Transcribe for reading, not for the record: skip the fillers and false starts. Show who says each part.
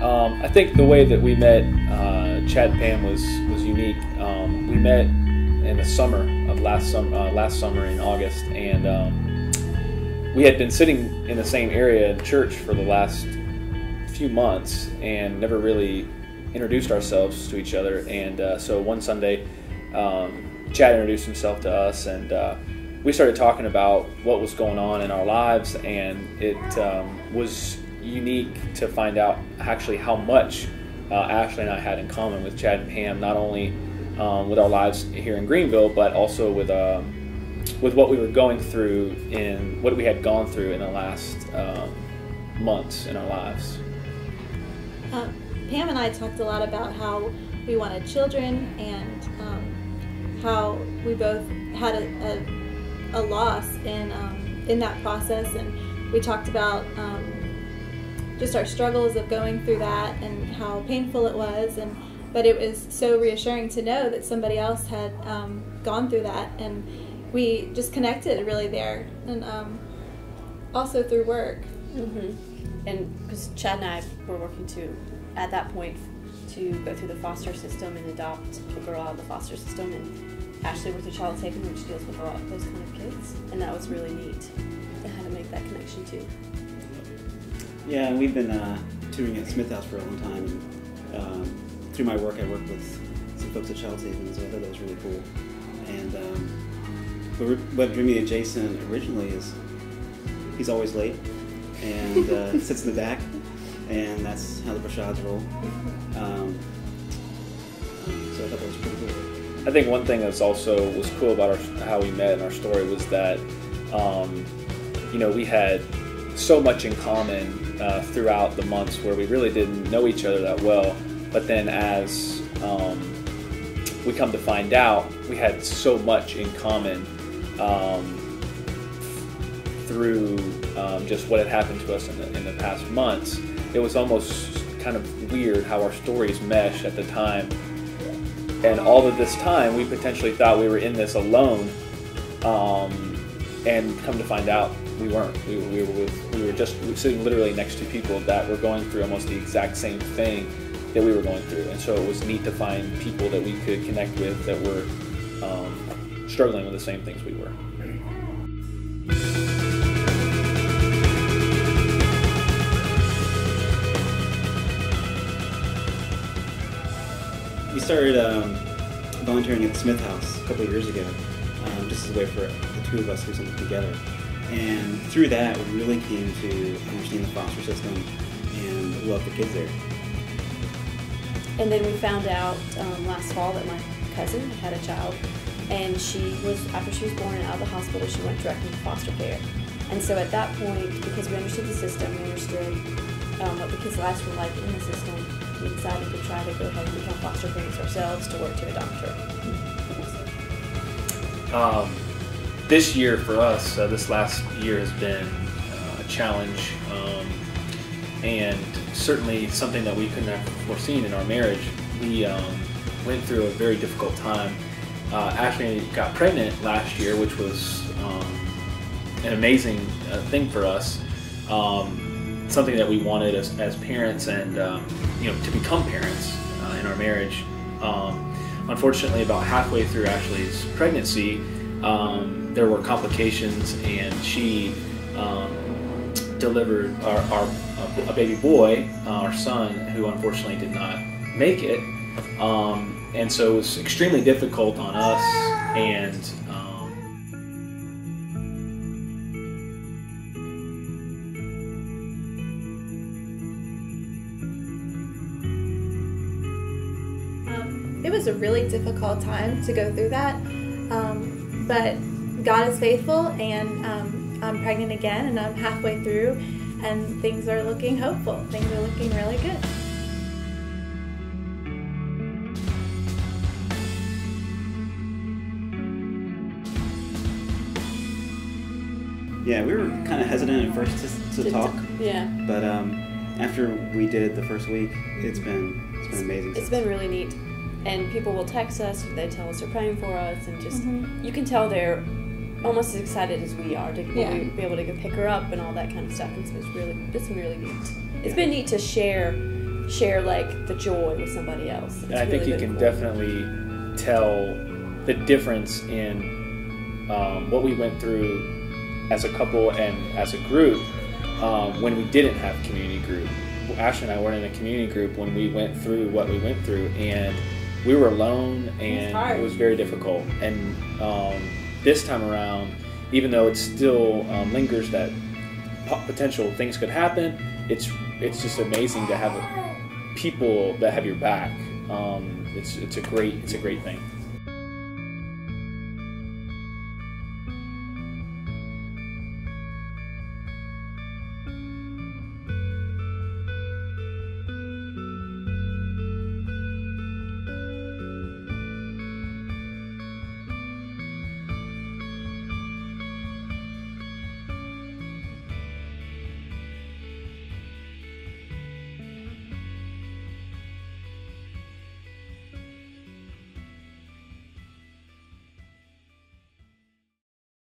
Speaker 1: I think the way that we met Chad and Pam was unique. We met in the summer of last summer in August, and we had been sitting in the same area in church for the last few months and never really introduced ourselves to each other. And so one Sunday, Chad introduced himself to us, and we started talking about what was going on in our lives, and it was unique to find out actually how much Ashley and I had in common with Chad and Pam, not only with our lives here in Greenville, but also with what we were going through and what we had gone through in the last months in our lives.
Speaker 2: Pam and I talked a lot about how we wanted children, and how we both had a loss in that process, and we talked about just our struggles of going through that and how painful it was, but it was so reassuring to know that somebody else had gone through that, and we just connected really there, and also through work.
Speaker 3: Mm-hmm. And because Chad and I were working at that point to go through the foster system and adopt a girl out of the foster system, and Ashley worked with Child Saving, which deals with a lot of those kind of kids, and that was really neat to how to make that connection too.
Speaker 4: Yeah, and we've been tutoring at Smith House for a long time, and through my work I worked with some folks at Child Saving, so I thought that was really cool. And what drew me to Jason originally is he's always late and sits in the back, and that's how the Brashads roll. So I thought that was pretty cool.
Speaker 1: I think one thing that's also was cool about how we met and our story was that we had so much in common throughout the months where we really didn't know each other that well, but then as we come to find out, we had so much in common through just what had happened to us in the past months. It was almost kind of weird how our stories mesh at the time, and all of this time we potentially thought we were in this alone, and come to find out we weren't. We were just sitting literally next to people that were going through almost the exact same thing that we were going through, and so it was neat to find people that we could connect with that were struggling with the same things we were.
Speaker 4: We started volunteering at the Smith House a couple of years ago, just as a way for the two of us to do something together. And through that, we really came to understand the foster system and love the kids there.
Speaker 3: And then we found out last fall that my cousin had a child, and after she was born and out of the hospital, she went directly to foster care. And so at that point, because we understood the system, we understood what the kids' lives were like in the system, we decided to try to go ahead and become foster parents ourselves to work to adopt her.
Speaker 1: This year for us, this last year has been a challenge, and certainly something that we couldn't have foreseen in our marriage. We went through a very difficult time. Ashley got pregnant last year, which was an amazing thing for us. Something that we wanted as parents, and to become parents in our marriage. Unfortunately, about halfway through Ashley's pregnancy, there were complications, and she delivered a baby boy, our son, who unfortunately did not make it. And so it was extremely difficult on us, and
Speaker 2: it was a really difficult time to go through that, but God is faithful, and I'm pregnant again, and I'm halfway through, and things are looking hopeful. Things are looking really good.
Speaker 4: Yeah, we were kind of hesitant at first to talk.
Speaker 3: Yeah.
Speaker 4: But after we did the first week, it's been amazing.
Speaker 3: It's been really neat. And people will text us, they tell us they're praying for us, and just, you can tell they're almost as excited as we are to be able to go pick her up and all that kind of stuff. And it's been really neat. It's been neat to share share like the joy with somebody else.
Speaker 1: And I think you can definitely tell the difference in what we went through as a couple and as a group when we didn't have community group. Ashley and I weren't in a community group when we went through what we went through, and we were alone, and it was very difficult. And this time around, even though it still lingers that potential things could happen, it's just amazing to have people that have your back. It's a great thing.